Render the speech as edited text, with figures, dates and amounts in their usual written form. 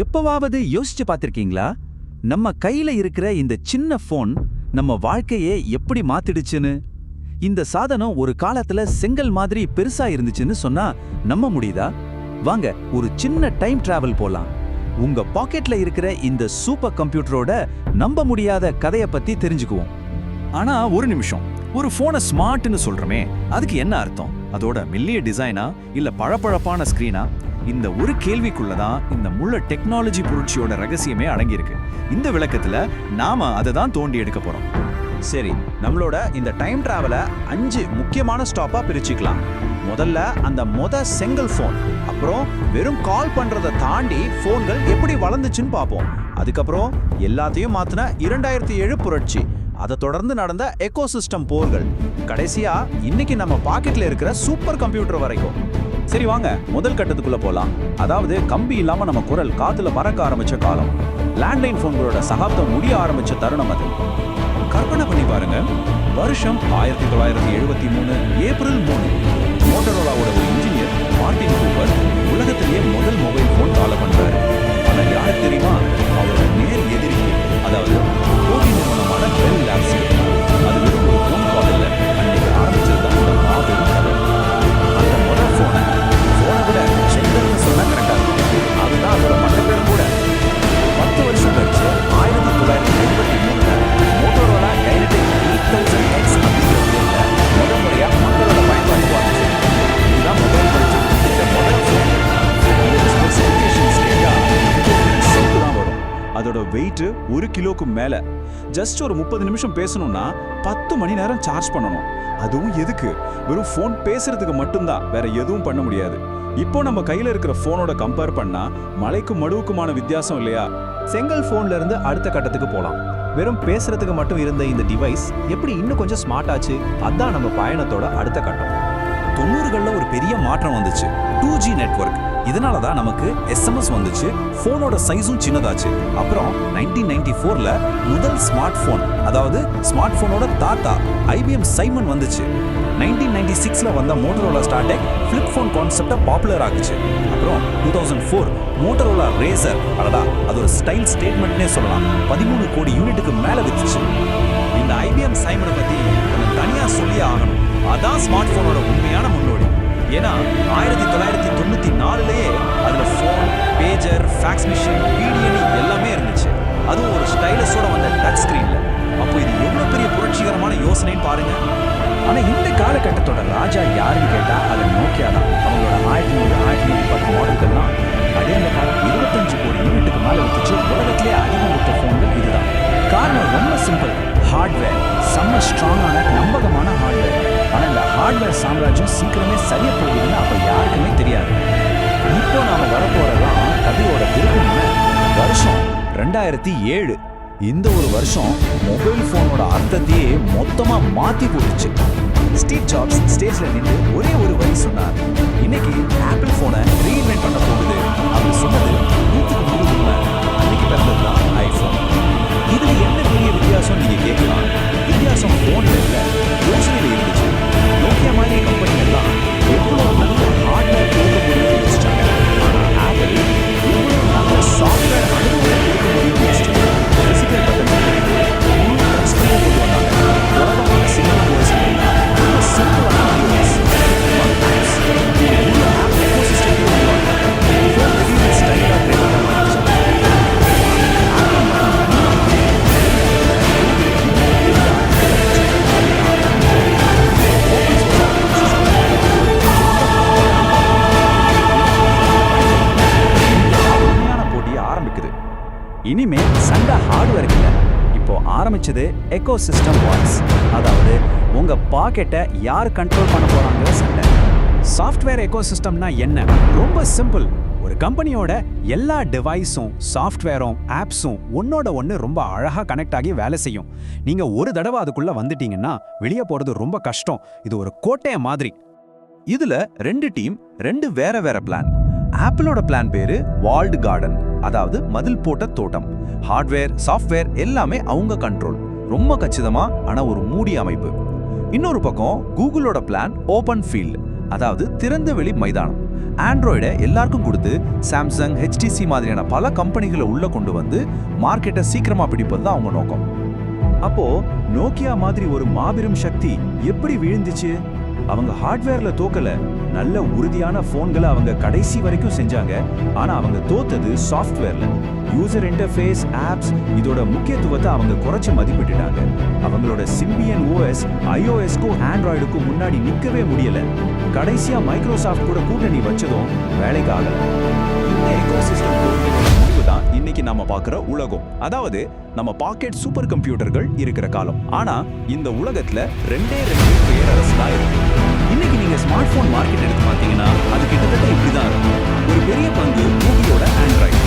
எப்பவாவது யோசிச்சு பார்த்திருக்கீங்களா? நம்ம கையில இருக்கிற இந்த சின்ன போன் நம்ம வாழ்க்கையே எப்படி மாத்திடுச்சுன்னு. இந்த சாதனம் ஒரு காலத்துல செங்கல் மாதிரி பெருசா இருந்துச்சுன்னு சொன்னா நம்ப முடியுதா? வாங்க ஒரு சின்ன டைம் டிராவல் போலாம். உங்க பாக்கெட்ல இருக்கிற இந்த சூப்பர் கம்ப்யூட்டரோட நம்ப முடியாத கதையை பத்தி தெரிஞ்சுக்குவோம். ஆனா ஒரு நிமிஷம், ஒரு போனை ஸ்மார்ட்னு சொல்றமே, அதுக்கு என்ன அர்த்தம்? அதோட மெல்லிய டிசைனா இல்ல பழப்பழப்பான ஸ்கிரீனா? இந்த ஒரு கேள்விக்குள்ளதான் இந்த முழு டெக்னாலஜி புரட்சியோட ரகசியமே அடங்கியிருக்கு. இந்த விளக்கத்துல நாம அதை தான் தோண்டி எடுக்க போறோம். சரி, நம்மளோட இந்த டைம் டிராவலை 5 முக்கியமான ஸ்டாப்பா பிரிச்சுக்கலாம். முதல்ல அந்த செங்கல் போன், அப்புறம் வெறும் கால் பண்றதை தாண்டி போன்கள் எப்படி வளர்ந்துச்சுன்னு பார்ப்போம். அதுக்கப்புறம் எல்லாத்தையும் மாத்தின 2007 புரட்சி, அதை தொடர்ந்து நடந்த எக்கோசிஸ்டம் போர்கள், கடைசியா இன்னைக்கு நம்ம பாக்கெட்ல இருக்கிற சூப்பர் கம்ப்யூட்டர் வரைக்கும். சரி வாங்க முதல் கட்டத்துக்குள்ள போலாம். அதாவது கம்பி இல்லாம நம்ம குரல் காத்துல பறக்க ஆரம்பிச்ச காலம், லேண்ட்லைன் போன்களோட சகாப்தம் முடிய ஆரம்பிச்ச தருணம் அது. கற்பனை பண்ணி பாருங்க, வருஷம் 1973 ஏப்ரல் 3, மோட்டரோலாவோட ஒரு இன்ஜினியர் மார்ட்டின் கூப்பர் உலகத்திலேயே முதல் மொபைல் போன் டெவலப் பண்றாரு. ஆனா யாருக்கு தெரியுமா? அவரோட நேர் எதிரி, அதாவது போட்டி நிறுவனமான பெல் லேப்ஸ். அது வெறும் ஒரு போன் கால் இல்ல, அன்னைக்கு ஆரம்பிச்சதுதான் இந்த மாபெரும் கதை. அந்த முதல் போனை விட செங்கல்னு சொன்னா கரெக்டா இருக்கும். அதுதான் அதோட மற்ற பேரும் கூட. 10 வருஷம் கழிச்சு 1983 மோட்டோரோலா டைனடிக் 8000X அப்படிங்கிற பேர்ல முதல் முறையா மக்களோட பயன்பாட்டுக்கு வந்துச்சு. இதுதான் மொபைல் கழிச்சு இந்த முதல் போன். ஸ்பெசிஃபிகேஷன்ஸ் கேட்டா சிம்பிள் தான் வரும். அதோட வெயிட் 1 கிலோக்கு மேல. ஜஸ்ட் ஒரு 30 நிமிஷம் பேசணும்னா 10 மணி நேரம் சார்ஜ் பண்ணணும். அதுவும் எதுக்கு? வெறும் போன் பேசுறதுக்கு மட்டும்தான், வேற எதுவும் பண்ண முடியாது. இப்போ நம்ம கையில இருக்கிற போனோட கம்பேர் பண்ணா மலைக்கும் மடுவுக்குமான வித்தியாசம் இல்லையா? செங்கல் போன்ல இருந்து அடுத்த கட்டத்துக்கு போலாம். வெறும் பேசுறதுக்கு மட்டும் இருந்த இந்த டிவைஸ் எப்படி இன்னும் கொஞ்சம் ஸ்மார்ட் ஆச்சு? அதான் நம்ம பயணத்தோட அடுத்த கட்டம். 90களில் ஒரு பெரிய மாற்றம் வந்துச்சு, 2G நெட்வொர்க். இதனால தான் நமக்கு SMS வந்துச்சு, போனோட சைஸும் சின்னதாச்சு. அப்புறம் 1994ல முதல் ஸ்மார்ட் போன், அதாவது ஸ்மார்ட் போனோட தாத்தா IBM சைமன் வந்துச்சு. 1996ல வந்த மோட்டரோலா ஸ்டார்டெக் ஃபிளிப் போன் கான்செப்டை பாப்புலர் ஆக்குச்சு. அப்புறம் 2004 மோட்டரோலா ரேசர், அடடா அது ஒரு ஸ்டைல் ஸ்டேட்மெண்ட்னே சொல்லலாம், 13 கோடி யூனிட்டுக்கு மேல வித்துச்சு. இந்த IBM சைமனை பத்தி கொஞ்சம் தனியா சொல்லி ஆகணும். அதான் ஸ்மார்ட் போனோட உண்மையான முன்னோடி. ஏன்னா 1994லயே அதுல phone, pager, fax machine, PDN எல்லாமே இருந்துச்சு. அதுவும் ஒரு ஸ்டைலஸோட வந்த டச் ஸ்கிரீன்ல. அப்போ இது எவ்வளவு பெரிய புரட்சிகரமான யோசனைன்னு பாருங்க. ஆனா இந்த காலகட்டத்தோட ராஜா யாருன்னு கேட்டா அது நோக்கியா தான். அவங்களோட 1910 மாடல்கள்லாம் அதே இந்த காலம் 25 கோடி யூனிட்டுக்கு மேல வித்துச்சு. உலகத்திலேயே அதிகம் வித்த போன்கள் இதுதான். காரணம் ரொம்ப சிம்பிள், ஹார்ட்வேர். செம்ம ஸ்ட்ராங்கான நம்பகமான ஹார்ட்வேர். ஆனா இந்த ஹார்ட்வேர் சாம்ராஜ்யம் சீக்கிரமே சரியா போகுதுன்னு அப்ப யாருக்குமே தெரியாது. இப்போ நாம வரப்போறதான் கதையோட திருப்பமே. வருஷம் 2007. இந்த ஒரு வருஷம் மொபைல் போனோட அர்த்தத்தையே மொத்தமா மாத்தி போட்டுச்சு. ஸ்டீவ் ஜாப்ஸ் ஸ்டேஜ்ல நின்று ஒரே ஒரு வரி சொன்னார், இன்னைக்கு ஆப்பிள் போனை ரீஇன்வென்ட் பண்ண போகுது. அவர் சொன்னது 100% உண்மை. அன்னைக்கு பிறந்ததுதான் ஐபோன். இதுல என்ன பெரிய வித்தியாசம் நீங்க கேட்கலாம். வித்தியாசம் போன்ல இல்ல, யோசனையில இருந்துச்சு. நோக்கியா மாதிரி கம்பெனி எல்லாம் எவ்வளவு நல்ல ஹார்ட்வேர் கொடுக்க முடியும்னு யோசிச்சாங்க. ஆனா ஆப்பிள் எவ்வளவு நல்ல சாஃப்ட்வேர் அனுபவம் கொடுக்க முடியும்னு யோசிச்சாங்க. பிசிக்கல் பட்டன் முழு டச் ஸ்கிரீன் கொண்டு வந்தாங்க. உலகமான சிக்னல் யோசிச்சீங்கன்னா ரொம்ப சிம்பிளான யூஎஸ் முழு ஆப் எக்கோசிஸ்டத்தையும் உருவாக்குறாங்க. ஃபோன் வெளியில ஸ்டைலா ட்ரெண்ட் ஆரம்பிச்சாங்க. இனிமே சண்டை ஹார்ட்வேர் இல்ல, இப்போ ஆரம்பிச்சது எக்கோசிஸ்டம் வார்ஸ். அதாவது உங்க பாக்கெட்டை யார் கண்ட்ரோல் பண்ண போறாங்கிற சண்டை. சாஃப்ட்வேர் எக்கோசிஸ்டம்னா என்ன? ரொம்ப சிம்பிள். ஒரு கம்பெனியோட எல்லா டிவைஸும், சாஃப்ட்வேரும், ஆப்ஸும் ஒன்னோட ஒன்று ரொம்ப அழகா கனெக்ட் ஆகி வேலை செய்யும். நீங்க ஒரு தடவை அதுக்குள்ள வந்துட்டீங்கன்னா வெளியே போறது ரொம்ப கஷ்டம். இது ஒரு கோட்டைய மாதிரி. இதுல 2 டீம், 2 வேற வேற பிளான். ஆப்பிளோட பிளான் பேரு வால்டு கார்டன், அதாவது மதில் போட்ட தோட்டம். ஹார்ட்வேர், சாஃப்ட்வேர் எல்லாமே அவங்க கண்ட்ரோல். ரொம்ப கச்சிதமா, ஆனா ஒரு மூடிய அமைப்பு. இன்னொரு பக்கம் கூகுளோட பிளான் ஓபன் ஃபீல்ட், அதாவது திறந்த வெளி மைதானம். ஆண்ட்ராய்டை எல்லாருக்கும் கொடுத்து சாம்சங் ஹெச்டிசி மாதிரியான பல கம்பெனிகளை உள்ள கொண்டு வந்து மார்க்கெட்டை சீக்கிரமா பிடிப்பது தான் அவங்க நோக்கம். அப்போ நோக்கியா மாதிரி ஒரு மாபெரும் சக்தி எப்படி விழுந்துச்சு? அவங்க ஹார்ட்வேர்ல தோக்கல, நல்ல உறுதியான போன்களை அவங்க கடைசி வரைக்கும் செஞ்சாங்க. ஆனா அவங்க தோத்தது சாஃப்ட்வேர்ல. யூசர் இன்டர்ஃபேஸ், ஆப்ஸ் இதோட முக்கியத்துவத்தை அவங்க குறைச்சு மதிப்பிட்டுட்டாங்க. அவங்களோட சிம்பியன் ஓஎஸ் iOS-க்கும் ஆண்ட்ராய்டுக்கும் முன்னாடி நிக்கவே முடியல. கடைசியா மைக்ரோசாஃப்ட் கூட கூட்டணி வச்சதும் வேலைக்கு ஆகல. இந்த எக்கோசிஸ்டம் முடிவு தான் இன்னைக்கு நாம பார்க்குற உலகம். அதாவது நம்ம பாக்கெட் சூப்பர் கம்ப்யூட்டர்கள் இருக்கிற காலம். ஆனா இந்த உலகத்துல ரெண்டே பேரரசு தான் இருக்கு. இன்னைக்கு நீங்க ஸ்மார்ட் போன் மார்க்கெட் எடுத்து பார்த்தீங்கன்னா அது கிட்டத்தட்ட இப்படிதான் இருக்கும். ஒரு பெரிய பங்கு கூகுளோட ஆண்ட்ராய்டு,